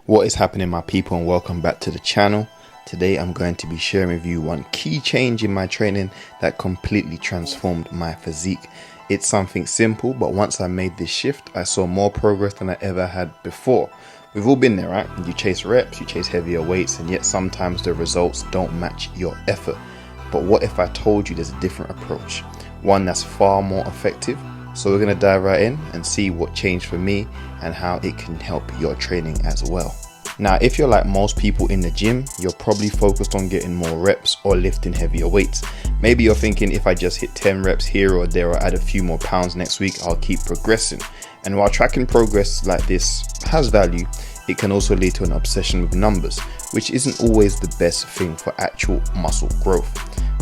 What is happening, my people, and welcome back to the channel. Today I'm going to be sharing with you one key change in my training that completely transformed my physique. It's something simple, but once I made this shift, I saw more progress than I ever had before. We've all been there, right? You chase reps, you chase heavier weights, and yet sometimes the results don't match your effort. But what if I told you there's a different approach? One that's far more effective. So we're going to dive right in and see what changed for me and how it can help your training as well. Now, if you're like most people in the gym, you're probably focused on getting more reps or lifting heavier weights. Maybe you're thinking, if I just hit 10 reps here or there or add a few more pounds next week, I'll keep progressing. And while tracking progress like this has value, it can also lead to an obsession with numbers, which isn't always the best thing for actual muscle growth.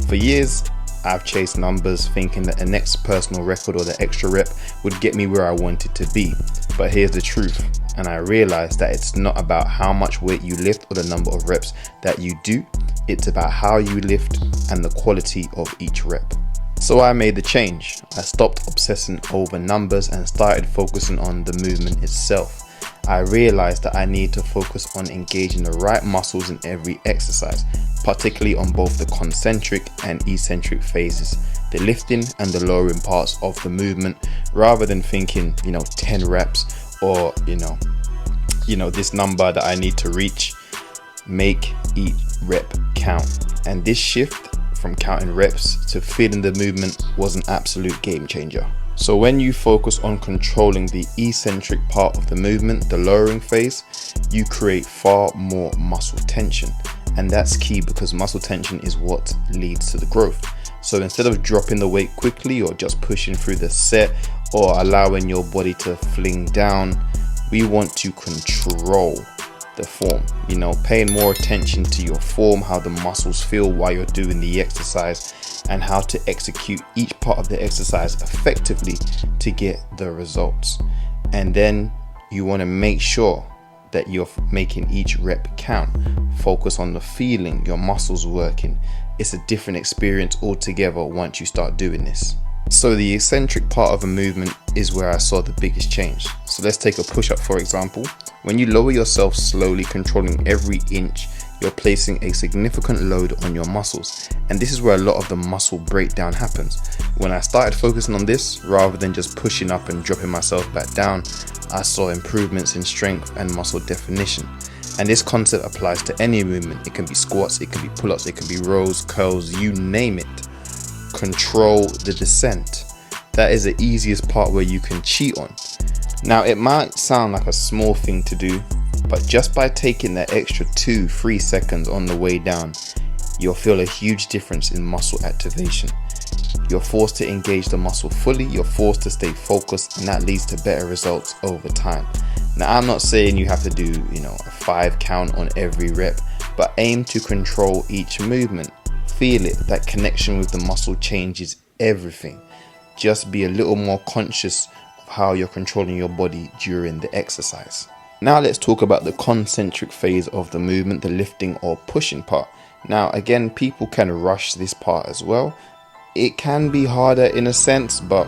For years, I've chased numbers thinking that the next personal record or the extra rep would get me where I wanted to be. But here's the truth, and I realized that it's not about how much weight you lift or the number of reps that you do. It's about how you lift and the quality of each rep. So I made the change. I stopped obsessing over numbers and started focusing on the movement itself. I realized that I need to focus on engaging the right muscles in every exercise, particularly on both the concentric and eccentric phases, the lifting and the lowering parts of the movement, rather than thinking, 10 reps or, this number that I need to reach. Make each rep count. And this shift from counting reps to feeling the movement was an absolute game changer. So when you focus on controlling the eccentric part of the movement, the lowering phase, you create far more muscle tension. And that's key because muscle tension is what leads to the growth. So instead of dropping the weight quickly or just pushing through the set or allowing your body to fling down, we want to control the form, paying more attention to your form, how the muscles feel while you're doing the exercise, and how to execute each part of the exercise effectively to get the results. And then you want to make sure that you're making each rep count. Focus on the feeling, your muscles working. It's a different experience altogether once you start doing this. So the eccentric part of a movement is where I saw the biggest change. So let's take a push-up for example. When you lower yourself slowly, controlling every inch, you're placing a significant load on your muscles. And this is where a lot of the muscle breakdown happens. When I started focusing on this, rather than just pushing up and dropping myself back down, I saw improvements in strength and muscle definition. And this concept applies to any movement. It can be squats, it can be pull-ups, it can be rows, curls, you name it. Control the descent. That is the easiest part where you can cheat on. Now, it might sound like a small thing to do, but just by taking that extra 2-3 seconds on the way down, you'll feel a huge difference in muscle activation. You're forced to engage the muscle fully, you're forced to stay focused, and that leads to better results over time. Now, I'm not saying you have to do, a 5 count on every rep, but aim to control each movement. Feel it, that connection with the muscle changes everything. Just be a little more conscious of how you're controlling your body during the exercise. Now let's talk about the concentric phase of the movement, the lifting or pushing part. Now again, people can rush this part as well. It can be harder in a sense, but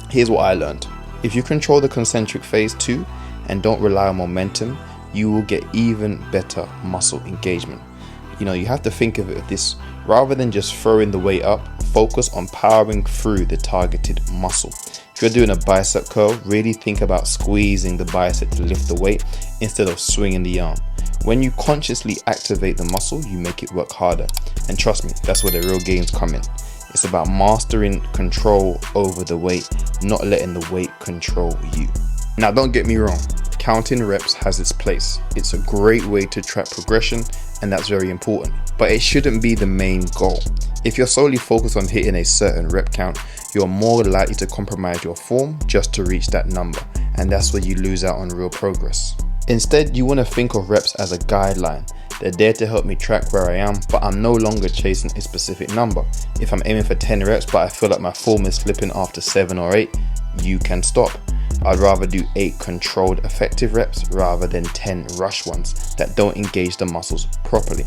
here's what I learned. If you control the concentric phase too and don't rely on momentum, you will get even better muscle engagement. You have to think of it this, rather than just throwing the weight up, focus on powering through the targeted muscle. If you're doing a bicep curl, really think about squeezing the bicep to lift the weight instead of swinging the arm. When you consciously activate the muscle, you make it work harder. And trust me, that's where the real gains come in. It's about mastering control over the weight, not letting the weight control you. Now, don't get me wrong, counting reps has its place. It's a great way to track progression, and that's very important, but it shouldn't be the main goal. If you're solely focused on hitting a certain rep count, you're more likely to compromise your form just to reach that number, and that's where you lose out on real progress. Instead, you want to think of reps as a guideline. They're there to help me track where I am, but I'm no longer chasing a specific number. If I'm aiming for 10 reps but I feel like my form is slipping after 7 or 8, you can stop. I'd rather do 8 controlled effective reps rather than 10 rush ones that don't engage the muscles properly.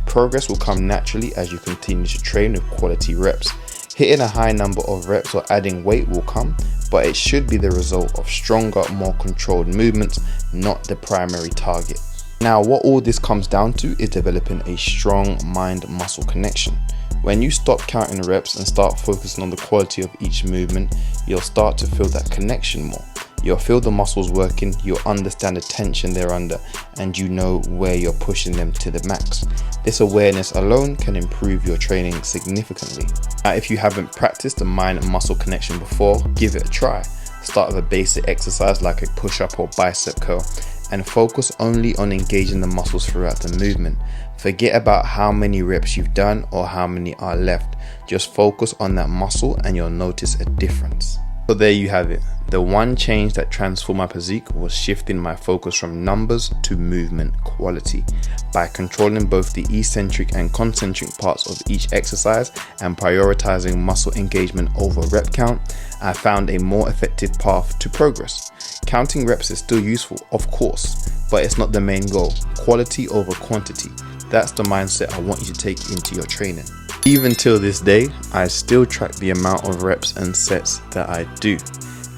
Progress will come naturally as you continue to train with quality reps. Hitting a high number of reps or adding weight will come, but it should be the result of stronger, more controlled movements, not the primary target. Now, what all this comes down to is developing a strong mind-muscle connection. When you stop counting reps and start focusing on the quality of each movement, you'll start to feel that connection more. You'll feel the muscles working, you'll understand the tension they're under, and you know where you're pushing them to the max. This awareness alone can improve your training significantly. Now, if you haven't practiced the mind and muscle connection before, give it a try. Start with a basic exercise like a push-up or bicep curl, and focus only on engaging the muscles throughout the movement. Forget about how many reps you've done or how many are left. Just focus on that muscle and you'll notice a difference. So there you have it. The one change that transformed my physique was shifting my focus from numbers to movement quality. By controlling both the eccentric and concentric parts of each exercise and prioritizing muscle engagement over rep count, I found a more effective path to progress. Counting reps is still useful, of course, but it's not the main goal. Quality over quantity. That's the mindset I want you to take into your training. Even till this day, I still track the amount of reps and sets that I do.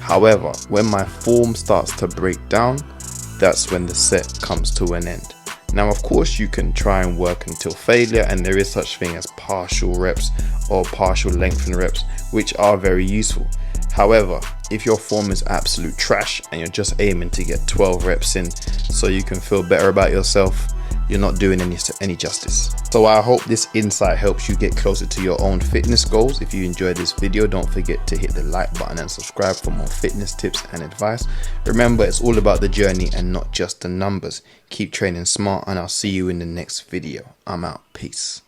However, when my form starts to break down, that's when the set comes to an end. Now, of course, you can try and work until failure, and there is such thing as partial reps or partial lengthened reps, which are very useful. However, if your form is absolute trash and you're just aiming to get 12 reps in so you can feel better about yourself, you're not doing any justice. So I hope this insight helps you get closer to your own fitness goals. If you enjoyed this video, don't forget to hit the like button and subscribe for more fitness tips and advice. Remember, it's all about the journey and not just the numbers. Keep training smart, and I'll see you in the next video. I'm out. Peace.